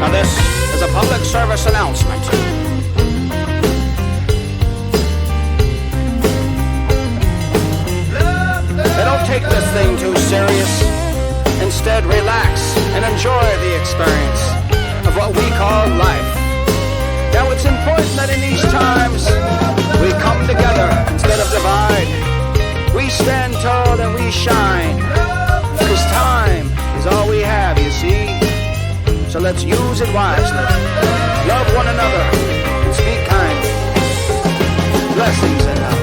Now this is a public service announcement. They don't take this thing too serious. Instead, relax and enjoy the experience of what we call life. Now it's important that in these times we come together instead of divide. We stand tall and we shine, because time is all we have, you see. So let's use it wisely. Love one another and speak kindly. Blessings and love.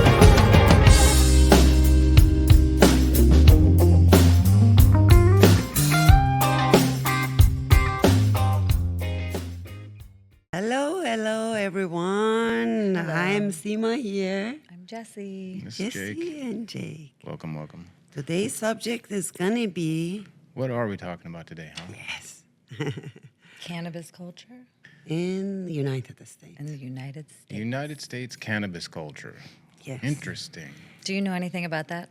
Hello, everyone. Hello. I'm Seema here. I'm Jessie. This is Jessie Jake. and Jake. Welcome. Today's subject is gonna be What are we talking about today, huh? yes, Cannabis culture in the United States. in the United States. United States cannabis culture. Yes. Interesting. Do you know anything about that?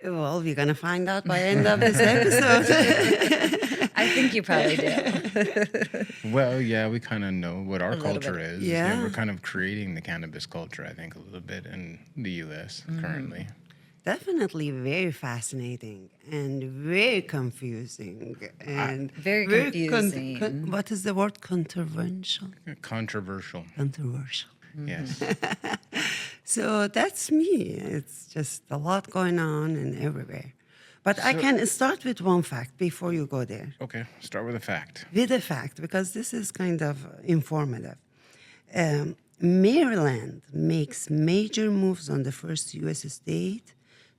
Well, we're gonna find out by the end of this episode. I think you probably do. Well, yeah, we kind of know what our little culture bit. is. Yeah. We're kind of creating the cannabis culture, I think, a little bit in the U.S. currently. Definitely very fascinating and very confusing and Very confusing. what is the word? Controversial. Controversial. Controversial. Yes. So that's me. It's just a lot going on and everywhere. But I can start with one fact before you go there. Okay, start with a fact. With a fact, because this is kind of informative. Maryland makes major moves on the first U.S. state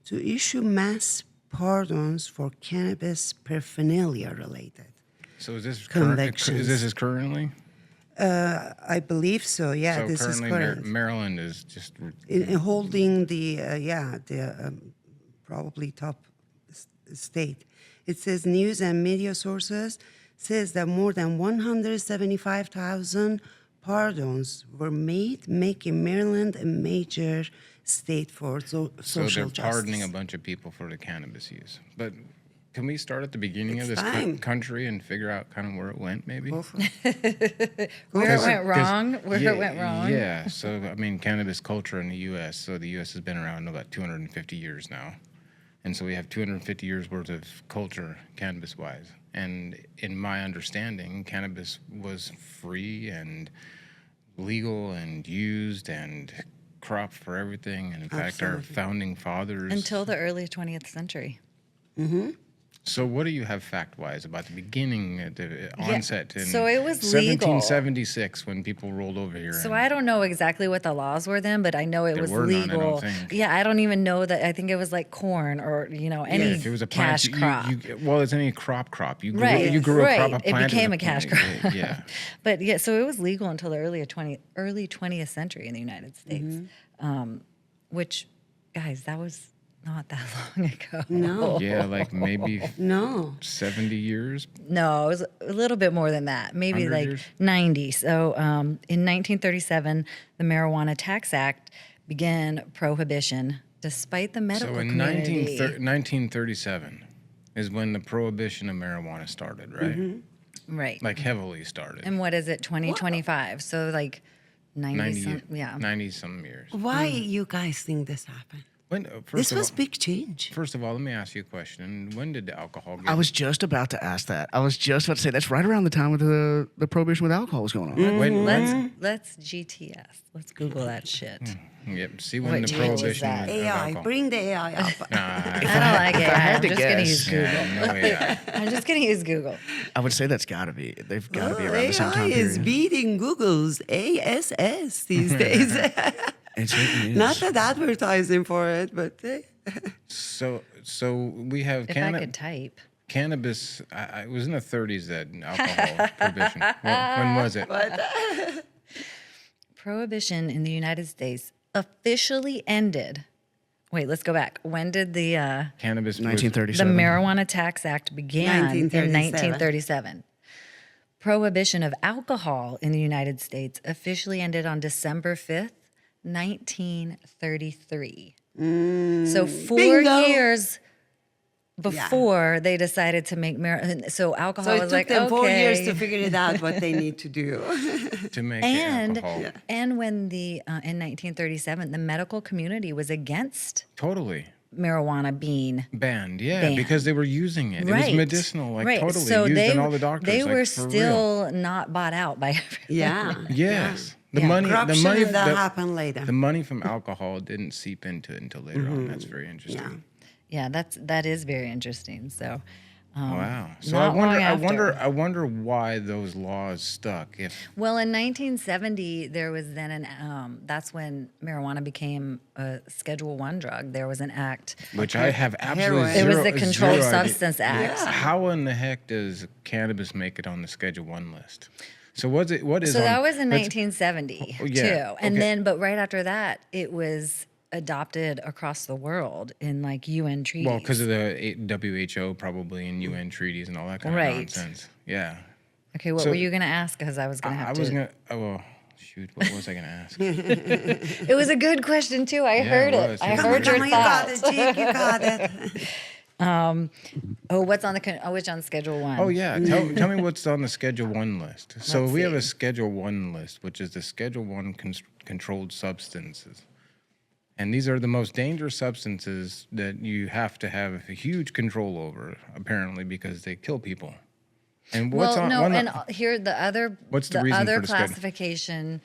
to issue mass pardons for cannabis paraphernalia related. So is this Convictions. Is this currently? I believe so. Yeah, So this is currently correct. Maryland is just In holding the probably top state. It says news and media sources says that more than 175,000 pardons were made, making Maryland a major state for So social they're justice. pardoning a bunch of people for the cannabis use. But can we start at the beginning of It's this time. country and figure out kind of where it went, maybe? Go for it. Where it went wrong? Where it went wrong? Yeah. So, I mean, cannabis culture in the U.S. So the U.S. has been around about 250 years now. And so we have 250 years worth of culture cannabis-wise. And in my understanding, cannabis was free and legal and used and cropped for everything. And in fact, our Absolutely. founding fathers... Until the early 20th century. So what do you have fact-wise about the beginning, the onset in so it was legal. 1776 when people rolled over here? So and I don't know exactly what the laws were then, but I know it There was were none, I legal. don't think. Yeah, I don't even know that. I think it was like corn or any if it was a plant, cash crop. well, it's any crop. You grew, Right, you grew a crop. right. A It plant is became a cash plant. crop. Yeah. But yeah, so it was legal until the early 20th century in the United States, which, guys, that was not that long ago. No. Yeah, like maybe No. 70 years. No, it was a little bit more than that, maybe 100 like years? 90. So in 1937, the Marijuana Tax Act began prohibition despite the medical So in community. 1937 is when the prohibition of marijuana started, right? Right. Like heavily started. And what is it, 2025? So like 90 some, yeah. 90 some years. Why you guys think this happened? When, This was big change. First of all, let me ask you a question. When did the alcohol get... I was just about to ask that. I was just about to say that's right around the time of the prohibition with alcohol was going on. Let's GTS. Let's Google that shit. Yep. See when What the year was prohibition that? of AI, alcohol. bring the AI up. I don't like it. had I'm to just going to guess. use Google. Yeah, no AI. I'm just going to use Google. I would say that's got to be. They've got to be Oh, around the same AI time is period. beating Google's ASS these days. It certainly is. Not that advertising for it, but So we have If I could type. cannabis. It was in the 30s that alcohol prohibition. When was it? Prohibition in the United States officially ended. Wait, let's go back. When did the Cannabis. was- 1937. Marijuana Tax Act began in 1937. 1937? Prohibition of alcohol in the United States officially ended on December 5th, 1933. So 4 Bingo. years before they decided to make marijuana. So alcohol So it was took like, them 4 years okay. to figure it out what they need to do. To make And alcohol. and when in 1937 the medical community was against Totally. marijuana being Banned, yeah, Banned. because they were using it. It was medicinal, like right. totally So used they, in all the doctors. They like, were for real. still not bought out by everyone. Yeah. Yes. The Yeah. money, Corruption that happened later. the money from alcohol didn't seep into it until later on. That's very interesting. Yeah, that is very interesting. So Wow. So not long after. I wonder why those laws stuck. If Well, in 1970, there was then that's when marijuana became a Schedule I drug. There was an act. which I have absolutely Heroin. It was zero, the Controlled zero idea. Substance Act. How in the heck does cannabis make it on the Schedule I list? So what is So on, that was in let's- 1970 Oh, yeah, too, and okay. then but right after that, it was adopted across the world in like UN treaties. Well, because of the WHO probably and UN treaties and all that kind of Right. nonsense. Yeah. Okay, what so- were you going to ask? Because I was going to have I to. was gonna. Oh well, shoot. What was I gonna ask? It was a good question too. I heard it it. was. I Come heard on, your you got thoughts. it, Jake. You got it. Oh, what's on which on Schedule I? Oh yeah. Tell me what's on the Schedule I list. So we have a Schedule I list, which is the Schedule I controlled substances. And these are the most dangerous substances that you have to have a huge control over, apparently, because they kill people. And what's Well, on no, one- and here the other What's the reason other for the Schedule? classification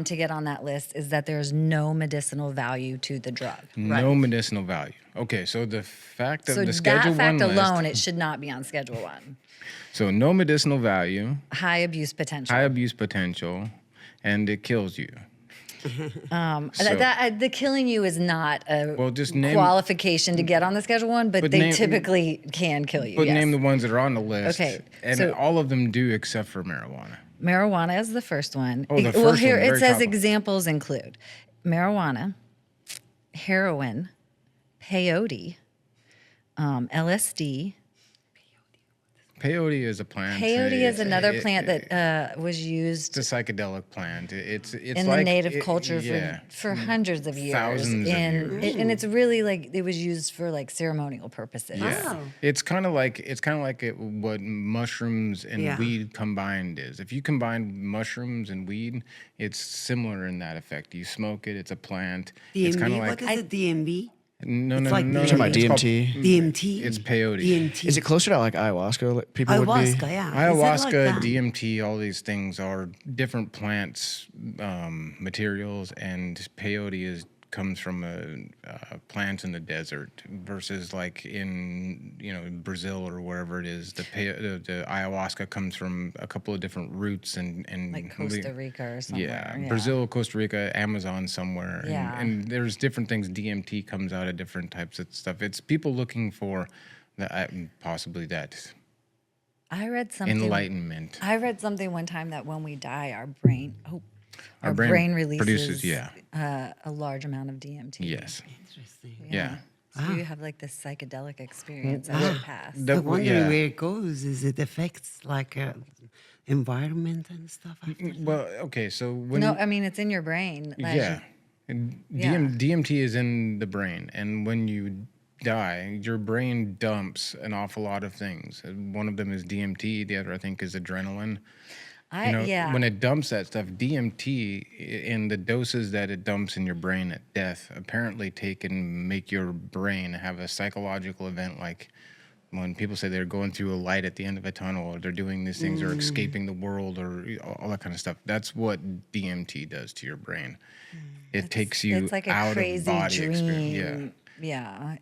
to get on that list is that there's no medicinal value to the drug. no medicinal value. Okay, so the fact of So the Schedule that fact I alone, list, it should not be on Schedule I. so no medicinal value, High abuse potential. high abuse potential, and it kills you. So- the killing you is not a Well, just name- qualification to get on the Schedule I, but they name- typically can kill you. But yes. name the ones that are on the list. Okay, And so- all of them do except for marijuana. Marijuana is the first one. Oh, the Well, first here one, it very says top one. examples include marijuana, heroin, peyote, LSD. Peyote is a plant. Peyote is another It- plant that was used It's a psychedelic plant. It's in like the native it- culture yeah. for hundreds of years. Thousands of years. And it's really like it was used for like ceremonial purposes. Yeah. Wow. It's kind of like what mushrooms and Yeah. weed combined is. If you combine mushrooms and weed, it's similar in that effect. You smoke it, it's a plant. It's kind DMV? of What like is it? DMV? no, It's no, like no, no, DMT. no. Talking about It's called- DMT. DMT? It's peyote. DMT. Is it closer to like ayahuasca? Like people would Ayahuasca, be. yeah. Is it Ayahuasca, like that? DMT, all these things are different plants, materials, and peyote comes from a plant in the desert versus like in Brazil or wherever it is. The ayahuasca comes from a couple of different roots and Like Costa Rica or somewhere. yeah, Brazil, Costa Rica, Amazon somewhere. Yeah. And there's different things. DMT comes out of different types of stuff. It's people looking for possibly that I read something. enlightenment. I read something one time that when we die, our brain Our brain brain releases produces, yeah. A large amount of DMT. Yes. Interesting. Yeah. So you have like this psychedelic experience as you pass. I'm wondering yeah. where it goes. Is it affects like environment and stuff? After? Well, okay, so when No, I mean it's in your brain. Like, yeah. And Yeah. DMT is in the brain, and when you die, your brain dumps an awful lot of things. One of them is DMT. The other, I think, is adrenaline. yeah. When it dumps that stuff, DMT in the doses that it dumps in your brain at death apparently make your brain have a psychological event like when people say they're going through a light at the end of a tunnel or they're doing these things or escaping the world or all that kind of stuff. That's what DMT does to your brain. It takes you it's like a out crazy of body dream. experience. Yeah.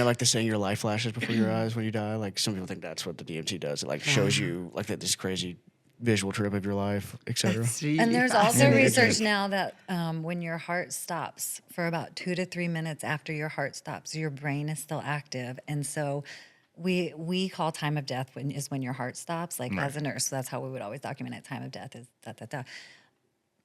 Like the saying, your life flashes before your eyes when you die. Like some people think that's what the DMT does. It like shows you like this crazy visual trip of your life, etc. That's really And there's also fascinating. research now that when your heart stops for about 2 to 3 minutes after your heart stops, your brain is still active. And so we call time of death when your heart stops, like as a nurse. So that's how we would always document it. Time of death is da.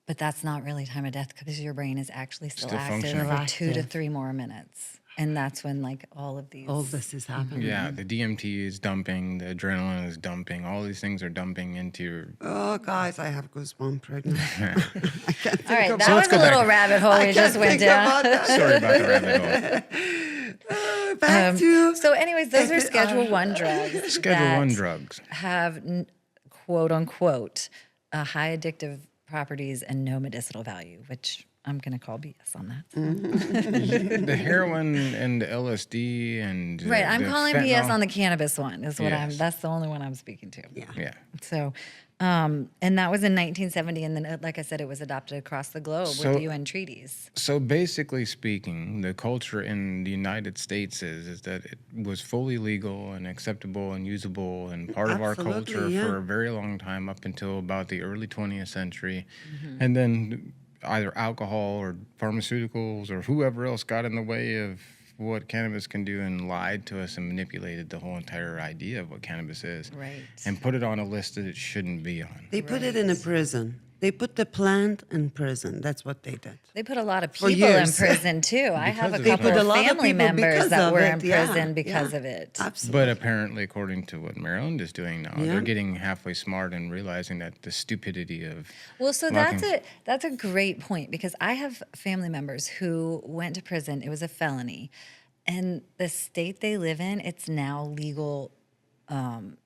But that's not really time of death because your brain is actually still active functioning. for 2 to 3 more minutes. And that's when like all of these. all this is happening. Yeah, the DMT is dumping, the adrenaline is dumping, all these things are dumping into your. Oh, guys, I have goosebumps right now. All right, that So was let's a go little back. rabbit hole we just went think about down. that. Sorry about the rabbit hole. back to So, anyways, those are Schedule 1 drugs. Schedule that 1 drugs. have quote unquote high addictive properties and no medicinal value, which I'm going to call BS on that. The heroin and the LSD and Right, I'm the calling BS fentanyl. on the cannabis one. Is what Yes. that's the only one I'm speaking to. Yeah. Yeah. So, and that was in 1970, and then, like I said, it was adopted across the globe So- with UN treaties. So basically speaking, the culture in the United States is that it was fully legal and acceptable and usable and part of our culture Absolutely, yeah. for a very long time up until about the early 20th century. Mm-hmm. And then either alcohol or pharmaceuticals or whoever else got in the way of what cannabis can do and lied to us and manipulated the whole entire idea of what cannabis is. Right. And put it on a list that it shouldn't be on. They put it in a prison. They put the plant in prison. That's what they did. They put a lot of For people in years. prison too. I have a Because of couple that. They put a of lot of family people members because that of were it, in yeah, prison because yeah. of it. Absolutely. But apparently, according to what Maryland is doing now, Yeah. they're getting halfway smart and realizing that the stupidity of Well, so locking- that's a great point because I have family members who went to prison. It was a felony, and the state they live in, it's now legal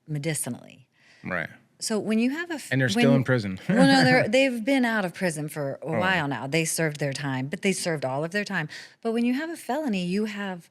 medicinally. right, So when you have and they're still in prison. well, no, they've been out of prison for a while now. They served their time, but they served all of their time. But when you have a felony, you have,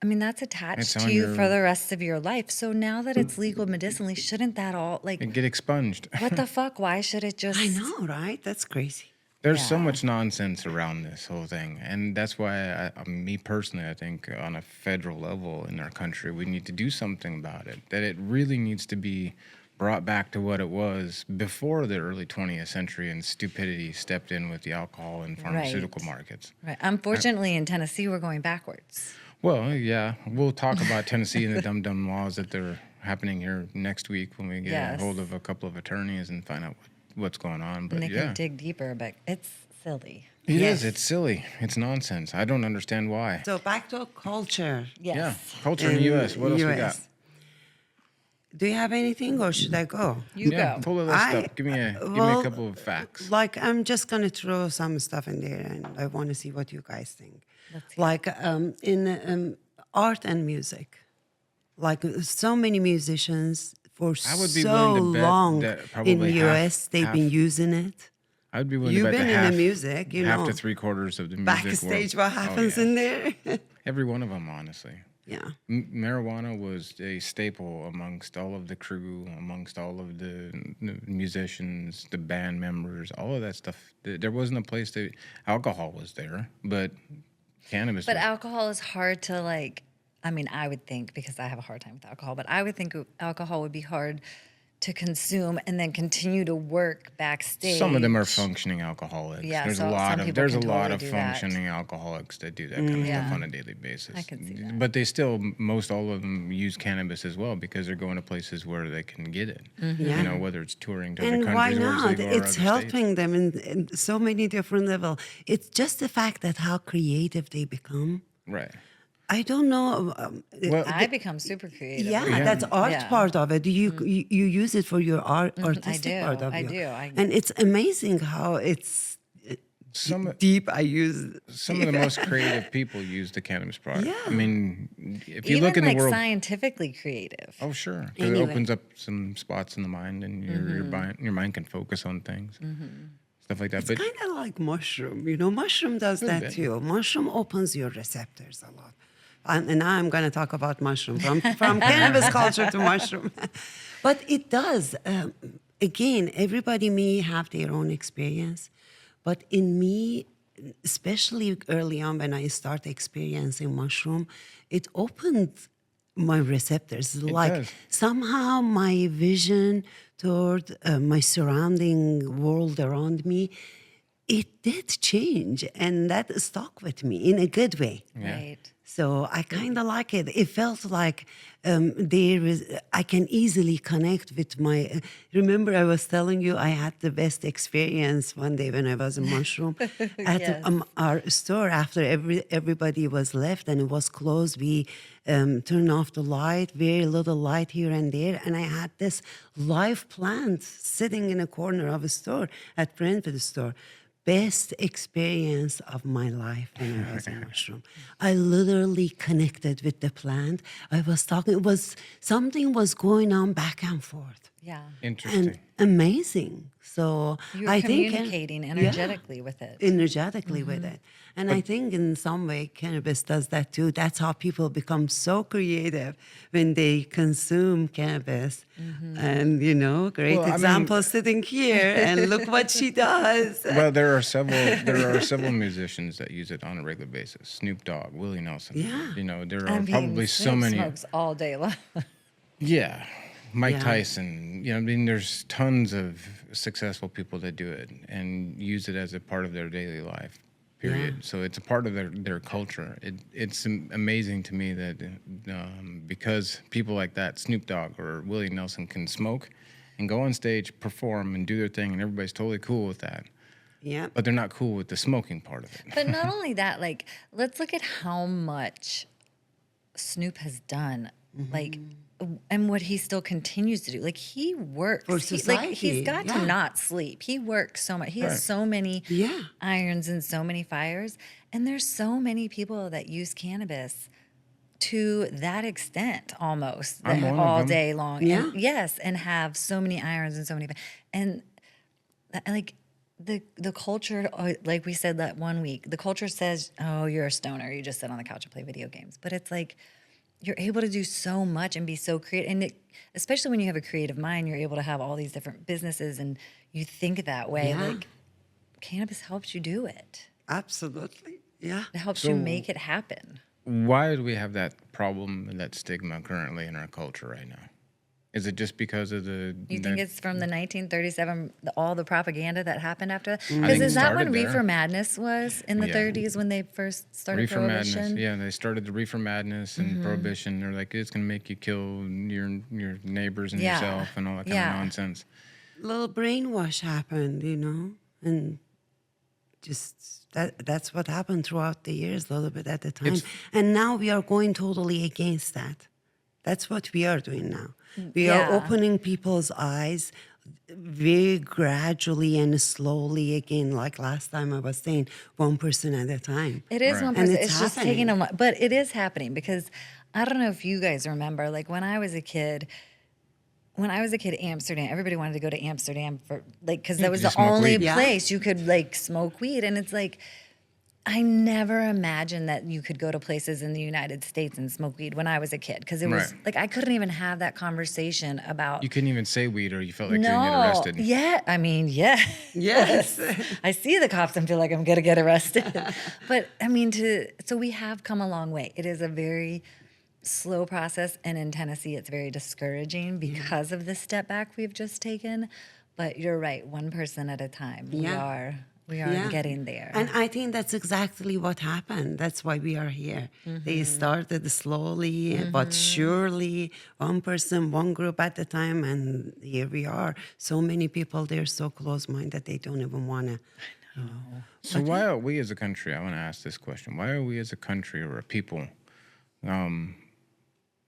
I mean, that's attached It's to on you your- for the rest of your life. So now that it's legal medicinally, shouldn't that all like and get expunged. what the fuck? Why should it just? I know, right? That's crazy. There's so Yeah. much nonsense around this whole thing, and that's why me personally, I think on a federal level in our country, we need to do something about it. That it really needs to be brought back to what it was before the early 20th century and stupidity stepped in with the alcohol and pharmaceutical Right. markets. Right. Unfortunately, in Tennessee, we're going backwards. Well, yeah, we'll talk about Tennessee and the dumb laws that they're happening here next week when we get Yes. a hold of a couple of attorneys and find out what's going on. But And they yeah, can dig deeper, but it's silly. it Yes. is. It's silly. It's nonsense. I don't understand why. So back to culture. Yes. Yeah, culture in the U.S. What else we got? US. Do you have anything, or should I go? You Yeah, go. pull the list I- up. Give me a well, couple of facts. Like, I'm just gonna throw some stuff in there, and I want to see what you guys think. Let's hear Like in art and music, like so many musicians for I would be so willing to bet long that in probably the half- US they've half- been using it. I'd be willing You've to bet been that in half, the music, you half know. to 3/4 of the music Backstage, world. what happens oh, yeah. in there? Every one of them, honestly. Yeah. Marijuana was a staple amongst all of the crew, amongst all of the musicians, the band members, all of that stuff. There wasn't a place that alcohol was there, but cannabis. But was. alcohol is hard to like. I mean, I would think because I have a hard time with alcohol, but I would think alcohol would be hard to consume and then continue to work backstage. Some of them are functioning alcoholics. Yeah, there's so a lot some of people there's a can lot totally of do that. functioning alcoholics that do that kind of Yeah. stuff on a daily basis. I can see that. But they still, most all of them use cannabis as well because they're going to places where they can get it. Mm-hmm. Yeah. You know, whether it's touring to other And why countries or it's not? legal or It's other helping states. them in so many different levels. It's just the fact that how creative they become. Right. I don't know. Well, I become super creative. Yeah, Yeah. that's art Yeah. part of it. You use it for your artistic do, part of I you. do. And it's amazing how it's some deep. I use some of the most creative people use the cannabis product. Yeah. I mean, if you Even look in like the world, scientifically creative. oh sure, 'cause Anyway. it opens up some spots in the mind, and your mind can focus on things, stuff like that. It's But kind of like mushroom. You know, mushroom does that bit. too. Mushroom opens your receptors a lot. And now I'm going to talk about mushroom from cannabis culture to mushroom. But it does. Again, everybody may have their own experience. But in me, especially early on when I started experiencing mushroom, it opened my receptors. Like does. somehow my vision toward my surrounding world around me, it did change. And that stuck with me in a good way. Right. So I kind of like it. It felt like I can easily connect with my. Remember, I was telling you I had the best experience one day when I was in Mushroom at Yes. our store. After everybody was left and it was closed, we turned off the light, very little light here and there, and I had this live plant sitting in a corner of a store at Brentwood store. best experience of my life when I was a mushroom. I literally connected with the plant. I was talking, something was going on back and forth. Yeah. Interesting. And amazing. So You're I think communicating energetically with it. energetically with it. And I think in some way cannabis does that too. That's how people become so creative when they consume cannabis. And great Well, I mean- example sitting here and look what she does. Well, there are several musicians that use it on a regular basis. Snoop Dogg, Willie Nelson. Yeah. There are probably so Snoop many. smokes all day long. Yeah. Mike Yeah. Tyson, there's tons of successful people that do it and use it as a part of their daily life, period. Yeah. So it's a part of their culture. It's amazing to me that because people like that, Snoop Dogg or Willie Nelson, can smoke and go on stage, perform, and do their thing, and everybody's totally cool with that. Yeah. But they're not cool with the smoking part of it. But not only that, like, let's look at how much Snoop has done, like, and what he still continues to do. Like, he works. For Like, he's society, got to yeah. not sleep. He works so much. He has so many Yeah. irons and so many fires. And there's so many people that use cannabis to that extent almost I'm one of all them. day long. Yeah. And, yes, and have so many irons and so many. And like, the culture, like we said that one week, the culture says, oh, you're a stoner. You just sit on the couch and play video games. But it's like, you're able to do so much and be so creative. And especially when you have a creative mind, you're able to have all these different businesses and you think that way. Yeah. Like, cannabis helps you do it. Absolutely. Yeah. It helps you make it happen. Why do we have that problem and that stigma currently in our culture right now? Is it just because of the... You think it's from the 1937, all the propaganda that happened after that? I Because think is it that when started there. Reefer Madness was in the Yeah. 30s when they first started Reefer Prohibition? Madness, yeah, they started the Reefer Madness and Prohibition. They're like, it's gonna make you kill your neighbors and Yeah. yourself and all that kind Yeah. of nonsense. Little brainwash happened, and just that's what happened throughout the years, a little bit at the time. And now we are going totally against that. That's what we are doing now. We are Yeah. opening people's eyes very gradually and slowly again, like last time I was saying, 1% at a time. It is Right. 1%. And It's, it's just taking a happening. lot, but it is happening because I don't know if you guys remember, like when I was a kid, Amsterdam, everybody wanted to go to Amsterdam for because that was just the smoke only weed. Yeah. place you could like smoke weed. And it's like, I never imagined that you could go to places in the United States and smoke weed when I was a kid. Because it was Right. like, I couldn't even have that conversation about. You couldn't even say weed or you felt like you're gonna get arrested. Yeah, I mean, yeah. Yes. I see the cops and feel like I'm gonna get arrested. But I mean, so we have come a long way. It is a very slow process, and in Tennessee, it's very discouraging because of the step back we've just taken. But you're right, 1% at a time. Yeah. We are Yeah. getting there. And I think that's exactly what happened. That's why we are here. They started slowly but surely, 1%, one group at a time, and here we are. So many people, they're so close-minded, they don't even want to. So why are we as a country, I want to ask this question, why are we as a country or a people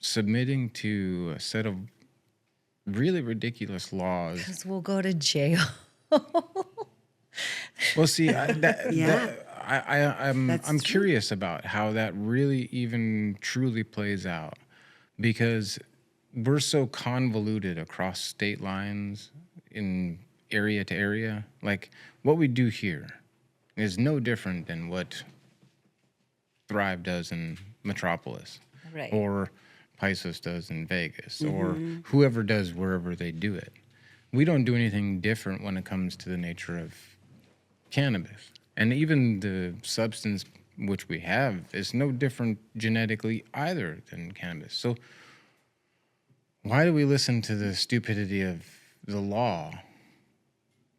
submitting to a set of really ridiculous laws? Because we'll go to jail. Well, see, Yeah. I'm That's true. curious about how that really even truly plays out, because we're so convoluted across state lines in area to area. Like what we do here is no different than what Thrive does in Metropolis, Right. or Pisces does in Vegas, or whoever does wherever they do it. We don't do anything different when it comes to the nature of cannabis. And even the substance which we have is no different genetically either than cannabis. So why do we listen to the stupidity of the law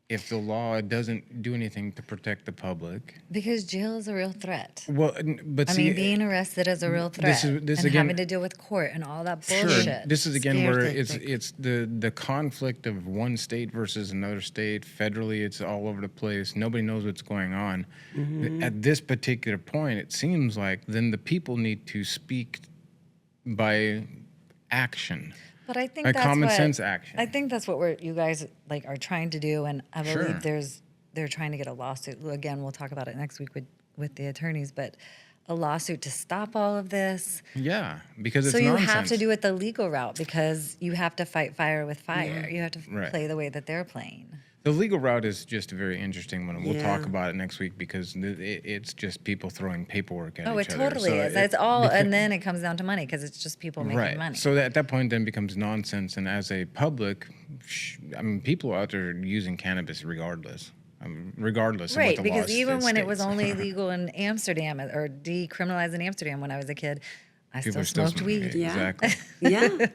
if the law doesn't do anything to protect the public? Because jail is a real threat. Well, but I see, mean, being arrested is a real threat. this and again- having to deal with court and all that sure, bullshit. this is again Scare where tactic. it's the conflict of one state versus another state. Federally, it's all over the place. Nobody knows what's going on. At this particular point, it seems like then the people need to speak by action. But I think A that's common what, sense action. I think that's what you guys like are trying to do, and I believe Sure. there's they're trying to get a lawsuit. Again, we'll talk about it next week with the attorneys, but a lawsuit to stop all of this. Yeah, because it's So you nonsense. have to do it the legal route because you have to fight fire with fire. You have to Right. play the way that they're playing. The legal route is just a very interesting one. We'll talk Yeah. about it next week because it's just people throwing paperwork at Oh, each it other. totally So is. it It's all, beca- and then it comes down to money because it's just people making right. money. So at that point, then becomes nonsense. And as a public, I mean, people out there using cannabis regardless. Regardless Right, of what the law because even when it was states. only legal in Amsterdam or decriminalized in Amsterdam when I was a kid, I People still are smoked smoking weed. it. Yeah. Exactly. Yeah.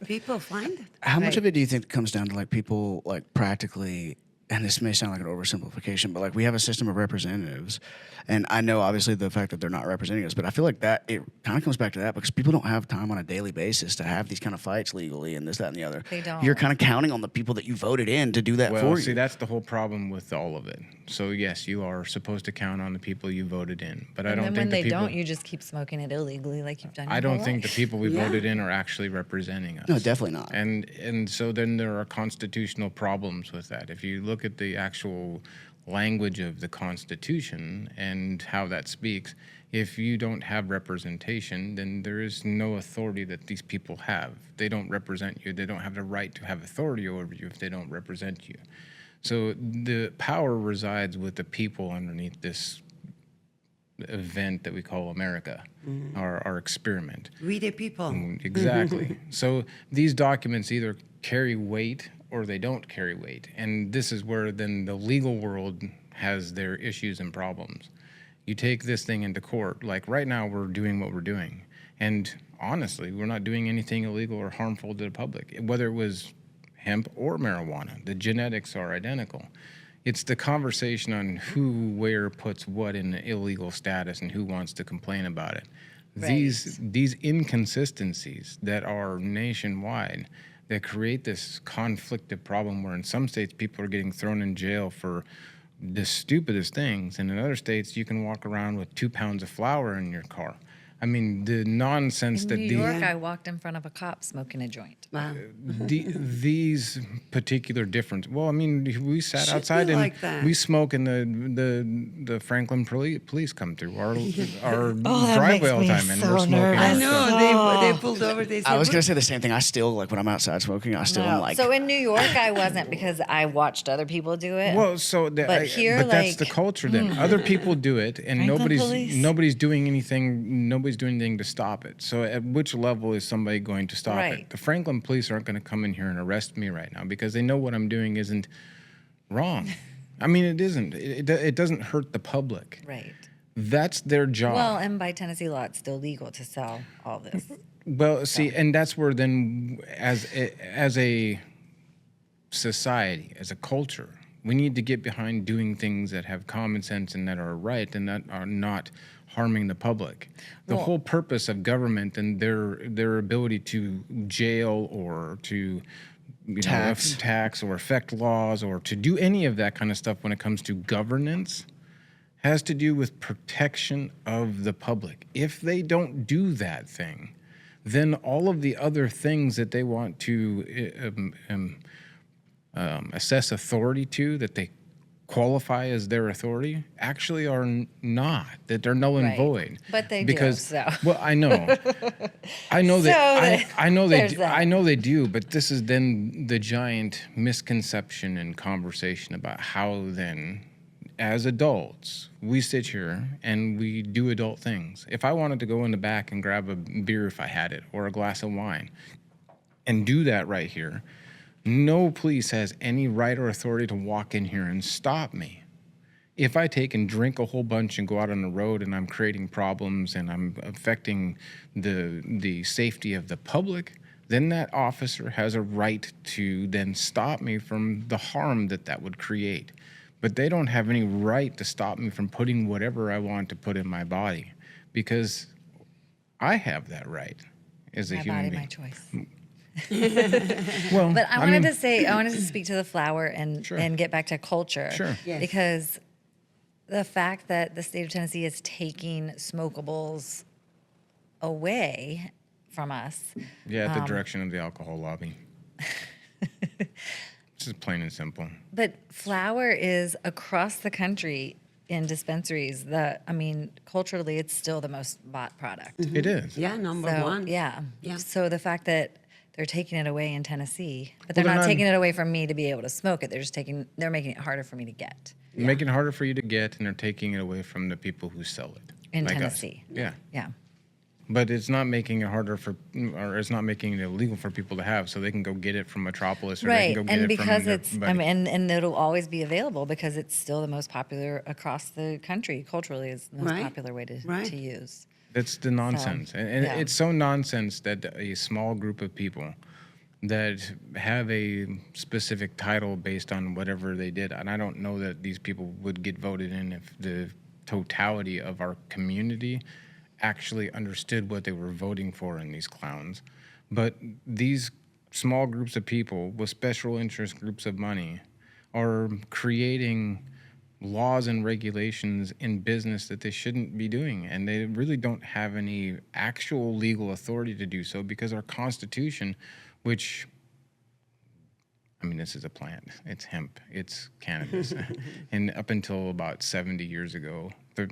People find it. How much Right. of it do you think comes down to like people like practically, and this may sound like an oversimplification, but like we have a system of representatives, and I know obviously the fact that they're not representing us, but I feel like that it kind of comes back to that because people don't have time on a daily basis to have these kind of fights legally and this, that, and the other. They don't. You're kind of counting on the people that you voted in to do that Well, for see, you. that's the whole problem with all of it. So yes, you are supposed to count on the people you voted in, but I And don't then think when the they people. don't, you just keep smoking it illegally like you've done your I don't whole think the life. people we Yeah. voted in are actually representing us. No, definitely not. And so then there are constitutional problems with that. If you look at the actual language of the Constitution and how that speaks, if you don't have representation, then there is no authority that these people have. They don't represent you. They don't have the right to have authority over you if they don't represent you. So the power resides with the people underneath this event that we call America, our experiment. We the people. Exactly. So these documents either carry weight or they don't carry weight. And this is where then the legal world has their issues and problems. You take this thing into court, like right now we're doing what we're doing. And honestly, we're not doing anything illegal or harmful to the public, whether it was hemp or marijuana. The genetics are identical. It's the conversation on who, where puts what in the illegal status and who wants to complain about it. These inconsistencies that are nationwide that create this conflictive problem where in some states people are getting thrown in jail for the stupidest things, and in other states you can walk around with 2 pounds of flour in your car. I mean, the nonsense In that New these York, I walked in front of a cop smoking a joint. Wow. these particular difference. Well, I mean, we sat Should outside be and like that. we smoke, and the Franklin police come through our that driveway makes all the me time, and so we're smoking. nervous. I our know. stuff. They pulled over. They said, I was gonna "What?" say the same thing. I still like when I'm outside smoking. I still am like. So in New York, I wasn't because I watched other people do it. Well, so But here, but that's the like, culture. Then other people do it, and Franklin police? nobody's doing anything. Nobody's doing anything to stop it. So at which level is somebody going to stop Right. it? The Franklin police aren't going to come in here and arrest me right now because they know what I'm doing isn't wrong. I mean, it isn't. It doesn't hurt the public. right. That's their job. Well, and by Tennessee law, it's still legal to sell all this. Well, see, and that's where then, as a society, as a culture, we need to get behind doing things that have common sense and that are right and that are not harming the public. The whole purpose of government and their ability to jail or to tax or affect laws or to do any of that kind of stuff when it comes to governance has to do with protection of the public. If they don't do that thing, then all of the other things that they want to assess authority to, that they qualify as their authority, actually are not. That they're null and Right. void. But they do, because, so. Well, I know, I know So that I know they there's do, that. I know they do. But this is then the giant misconception and conversation about how then, as adults, we sit here and we do adult things. If I wanted to go in the back and grab a beer if I had it, or a glass of wine, and do that right here, no police has any right or authority to walk in here and stop me. If I take and drink a whole bunch and go out on the road and I'm creating problems and I'm affecting the safety of the public, then that officer has a right to then stop me from the harm that would create. But they don't have any right to stop me from putting whatever I want to put in my body, because I have that right as a My human body, being. my choice. Well, But I mean, wanted to speak to the flower and Sure. and get back to culture. Sure. Yes. Because the fact that the state of Tennessee is taking smokables away from us. Yeah, at the direction of the alcohol lobby. just plain and simple. But flower is across the country in dispensaries. Culturally, it's still the most bought product. It is. Yeah, number So, one. Yeah. Yeah. So the fact that they're taking it away in Tennessee, but Well, they're they're not not- taking it away from me to be able to smoke it. They're making it harder for me to get Making it harder for you to get, and they're taking it away from the people who sell it. in like us. Tennessee. Yeah. Yeah. But it's not making it harder it's not making it illegal for people to have, so they can go get it from Metropolis or they Right. can go get And it from because their it's, buddy. and it'll always be available because it's still the most popular across the country. Culturally, is the most Right. popular way to Right. use. That's the nonsense. And yeah. it's so nonsense that a small group of people that have a specific title based on whatever they did, and I don't know that these people would get voted in if the totality of our community actually understood what they were voting for in these clowns. But these small groups of people with special interest groups of money are creating laws and regulations in business that they shouldn't be doing, and they really don't have any actual legal authority to do so because our Constitution, which this is a plant. It's hemp. It's cannabis. And up until about 70 years ago, or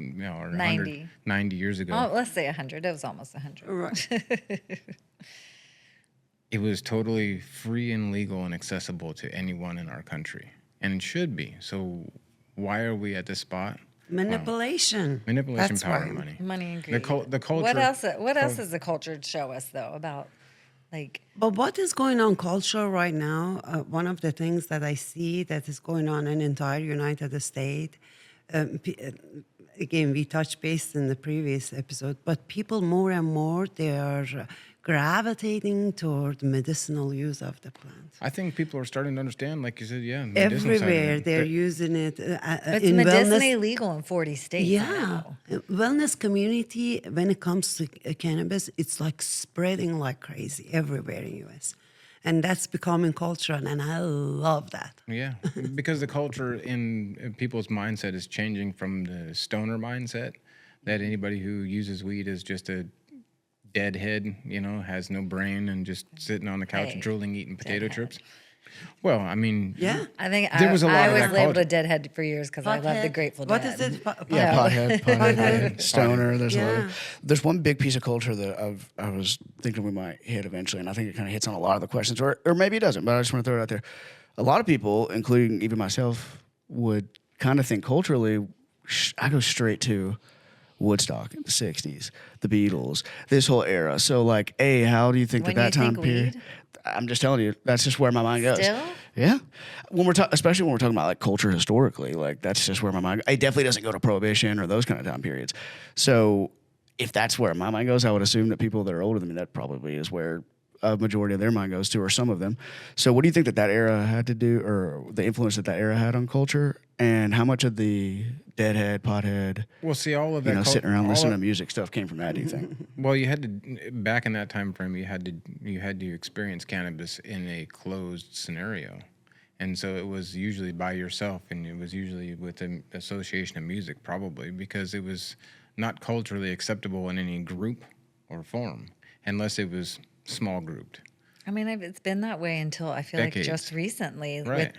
90. 90 years ago, Oh, let's say 100. It was almost 100. Right. it was totally free and legal and accessible to anyone in our country. And it should be. So why are we at this spot? Manipulation. Manipulation, That's power, why. and money. Money and The greed. culture. What else? What else does the culture show us though about like? But what is going on culture right now? One of the things that I see that is going on in entire United States. Again, we touched base in the previous episode, but people more and more they are gravitating toward medicinal use of the plant. I think people are starting to understand, like you said, medicinal side of Everywhere it. they're using it It's in medicinally wellness. legal in 40 states. Yeah, now. wellness community when it comes to cannabis, it's like spreading like crazy everywhere in US, and that's becoming culture, and I love that. Yeah, because the culture in people's mindset is changing from the stoner mindset that anybody who uses weed is just a deadhead, has no brain and just sitting on the couch Hey, drooling, eating potato deadhead. chips. Well, Yeah. I think There was a lot I of was that labeled culture. a deadhead for years because I love the Pothead. Grateful What Dead. is it? Yeah, pothead, stoner. Yeah. There's one big piece of culture that I was thinking we might hit eventually, and I think it kind of hits on a lot of the questions, or maybe it doesn't. But I just want to throw it out there. A lot of people, including even myself, would kind of think culturally. I go straight to Woodstock in the '60s, the Beatles, this whole era. So, like, how do you think When that you time think period? weed? I'm just telling you, that's just where my mind goes. Still? Yeah, when especially when we're talking about like culture historically, like that's just where my mind. It definitely doesn't go to prohibition or those kind of time periods. So if that's where my mind goes, I would assume that people that are older than me, that probably is where a majority of their mind goes to, or some of them. So what do you think that era had to do, or the influence that era had on culture, and how much of the deadhead, pothead, well, see, all of that sitting around all listening of- to music stuff came from that? Do you think? Well, you had to back in that time frame. You had to experience cannabis in a closed scenario, and so it was usually by yourself, and it was usually with an association of music, probably because it was not culturally acceptable in any group or form, unless it was small grouped. I mean, it's been that way until I feel Decades. like just recently. Right.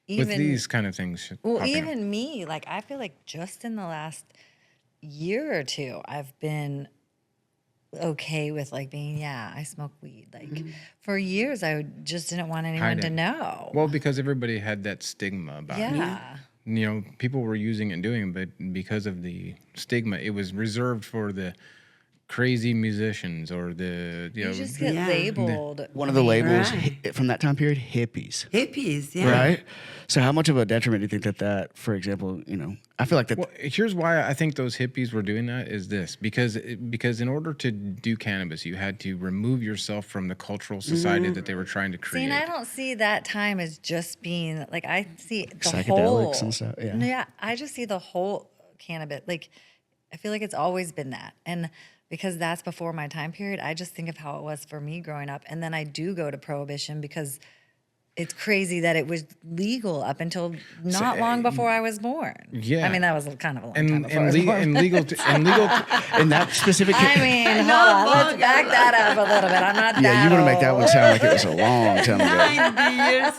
Even With these kind of things. well, popping up. even me, like I feel like just in the last year or two, I've been okay with like being, I smoke weed. Like for years, just didn't want anyone Hide to it. know. Well, because everybody had that stigma about it. yeah. People were using it and doing it, but because of the stigma, it was reserved for the crazy musicians or the You just get Yeah. labeled. One of the labels Right. from that time period, hippies. Hippies, yeah. Right. So how much of a detriment do you think that, for example, I feel like that. Well, here's why I think those hippies were doing that is this because in order to do cannabis, you had to remove yourself from the cultural society that they were trying to See, create. and I don't see that time as just being like I see the Psychedelics whole and stuff, yeah. Yeah, I just see the whole cannabis. Like I feel like it's always been that, and because that's before my time period, I just think of how it was for me growing up, and then I do go to prohibition because It's crazy that it was legal up until not long before I was born. Yeah. I mean, that was kind of a long And time before I and, was legal born. and legal to, and legal. To, In that specific I case, mean, hold on. Let's back that up a little bit. I'm not that yeah, you want to make that old. one sound like it was a long time ago. 90 years.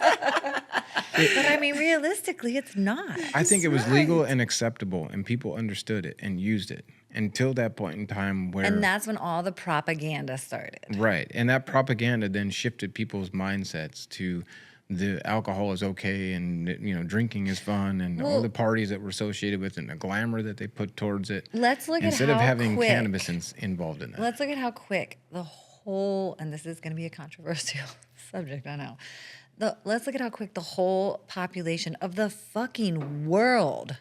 But I mean, realistically, it's not. I think it was legal and acceptable, and people understood it and used it until that point in time where. And that's when all the propaganda started. Right. And that propaganda then shifted people's mindsets to the alcohol is okay and, drinking is fun and all the parties that were associated with it and the glamour that they put towards it. Let's look instead at of how having quick, cannabis involved in that. Let's look at how quick the whole, and this is going to be a controversial subject, I know. Let's look at how quick the whole population of the fucking world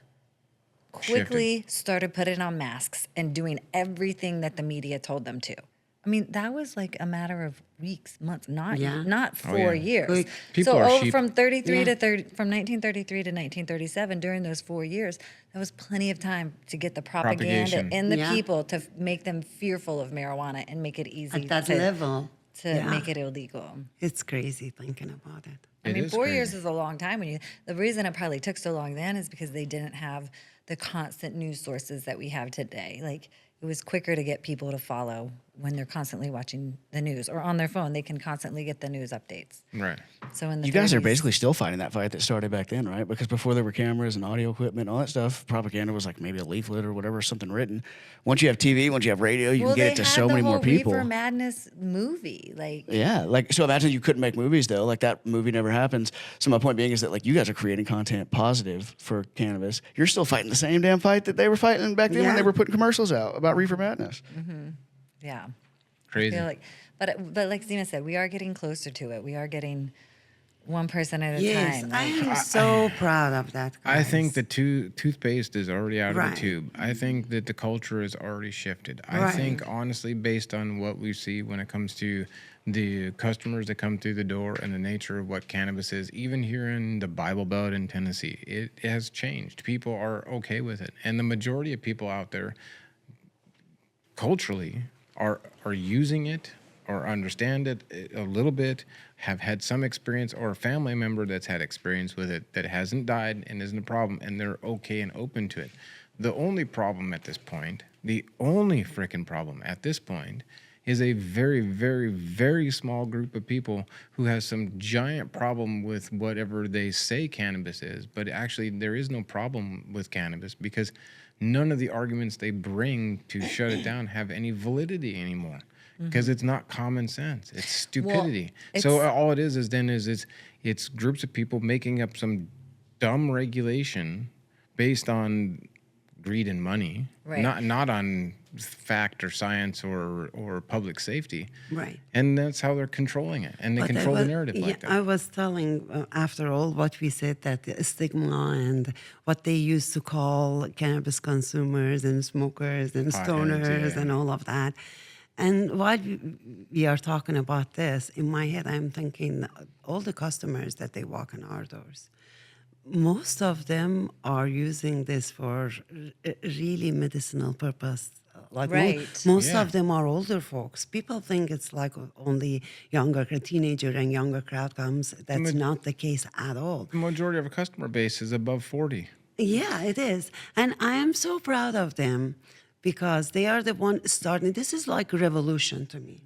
quickly started putting on masks and doing everything that the media told them to. I mean, that was like a matter of weeks, months, not 4 years. Quick. People are sheep. From 33 Yeah. to 30, from 1933 to 1937, during those 4 years, that was plenty of time to get the propaganda Propagation. in the Yeah. people to make them fearful of marijuana and make it easy At that to, level. to Yeah. make it illegal. It's crazy thinking about it. I It mean, is 4 years crazy. is a long time. The reason it probably took so long then is because they didn't have the constant news sources that we have today. Like, it was quicker to get people to follow when they're constantly watching the news or on their phone. They can constantly get the news updates. Right. So in the You guys are 30s basically still fighting that fight that started back then, right? Because before there were cameras and audio equipment and all that stuff, propaganda was like maybe a leaflet or whatever, something written. Once you have TV, once you have radio, you well, can get they it to had so the many whole more people. Reefer Madness movie, like Yeah, like so imagine you couldn't make movies though, like that movie never happens. So my point being is that like you guys are creating content positive for cannabis. You're still fighting the same damn fight that they were fighting back then when Yeah. they were putting commercials out about Reefer Madness. yeah. Crazy. I feel like, but like Zena said, we are getting closer to it. We are getting one person at a Yes, time. I Like, am so proud of that. I think guys. the toothpaste is already out of Right. the tube. I think that the culture is already shifted. I think, honestly, based on what we see when it comes to the customers that come through the door and the nature of what cannabis is, even here in the Bible Belt in Tennessee, it has changed. People are okay with it. And the majority of people out there culturally are using it or understand it a little bit, have had some experience, or a family member that's had experience with it that hasn't died and isn't a problem, and they're okay and open to it. The only problem at this point, the only freaking problem at this point, is a very, very, very small group of people who has some giant problem with whatever they say cannabis is. But actually, there is no problem with cannabis because none of the arguments they bring to shut it down have any validity anymore. Because it's not common sense. It's stupidity. So all it is it's groups of people making up some dumb regulation based on greed and money, Right. not on fact or science or public safety. Right. And that's how they're controlling it. And they control the narrative like that. I was telling, after all, what we said, that the stigma and what they used to call cannabis consumers and smokers and Potheads, stoners yeah. and all of that. And while we are talking about this, in my head, I'm thinking all the customers that they walk in our doors, most of them are using this for really medicinal purpose. Like Right. most Yeah. of them are older folks. People think it's like only a teenager and younger crowd comes. That's not the case at all. The majority of our customer base is above 40. Yeah, it is. And I am so proud of them because they are the one starting. This is like a revolution to me.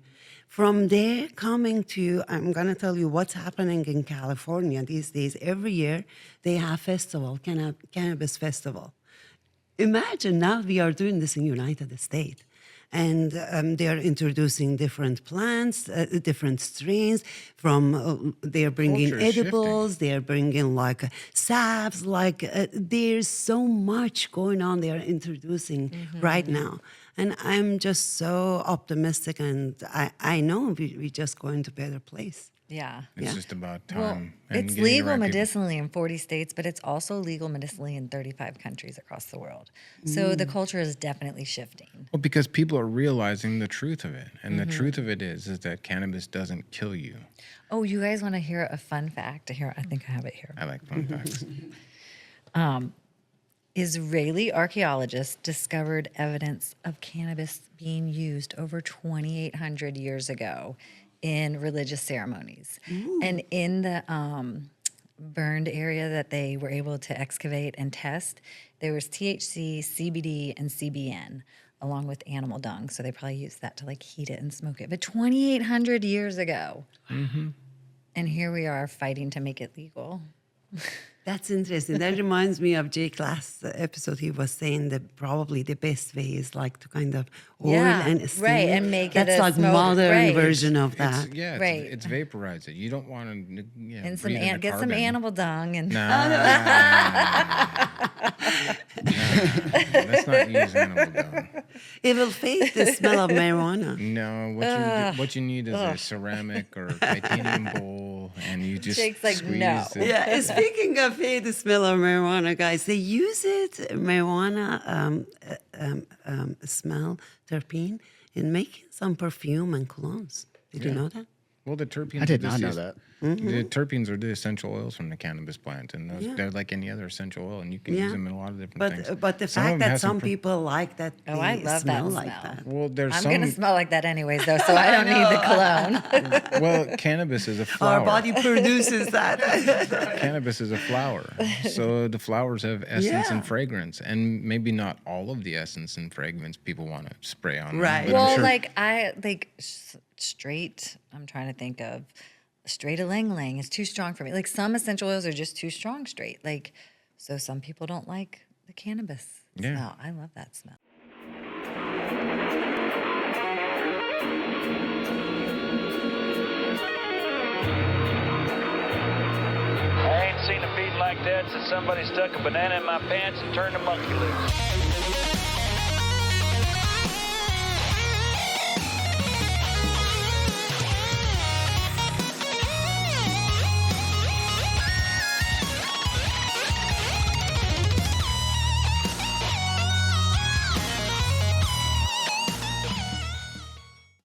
From there coming to, I'm going to tell you what's happening in California these days. Every year they have festival, cannabis festival. Imagine now we are doing this in United States. And they are introducing different plants, different strains. They are bringing Culture is edibles. They are bringing like salves. There's so much going on. They are introducing right now, and I'm just so optimistic. And I know we're just going to a better place. yeah. It's Yeah. just about time. Well, and it's getting the legal right people. medicinally in 40 states, but it's also legal medicinally in 35 countries across the world. So the culture is definitely shifting. Well, because people are realizing the truth of it. And the truth of it is that cannabis doesn't kill you. Oh, you guys want to hear a fun fact? Here, I think I have it here. I like fun facts. Israeli archaeologists discovered evidence of cannabis being used over 2,800 years ago in religious ceremonies. And in the burned area that they were able to excavate and test, there was THC, CBD, and CBN, along with animal dung. So they probably used that to like heat it and smoke it. But 2,800 years ago. And here we are fighting to make it legal. That's interesting. That reminds me of Jake last episode. He was saying that probably the best way is like to kind of oil and steam right, and make it That's a like smoke, modern right. version of that. It's vaporize it. You don't want to And some breathe in the get some carbon. animal dung and Let's not use animal dung. It will fade the smell of marijuana. No, what you need is a ceramic or titanium bowl, and you just Jake's like, squeeze no. it. Yeah, speaking of fade the smell of marijuana, guys, they use it, marijuana smell, terpene, in making some perfume and colognes. Did you know that? Well, the terpenes. I did are not know just- that. The terpenes are the essential oils from the cannabis plant, and they're like any other essential oil, and you can use them in a lot of different things. But the Some of fact them that have some pro- people like that, Oh, I they love smell that like smell. that. Well, there's I'm some. gonna smell like that anyways, though, so I don't need the cologne. Well, cannabis is a flower. Our body produces that. Cannabis is a flower, so the flowers have essence and Yeah. fragrance, and maybe not all of the essence and fragrance people want to spray on. them, Right. but I'm Well, sure- like straight. I'm trying to think of straight ylang-ylang is too strong for me. Like some essential oils are just too strong straight. Like so, some people don't like the cannabis smell. I love that smell. I ain't seen a beat like that since somebody stuck a banana in my pants and turned a monkey loose.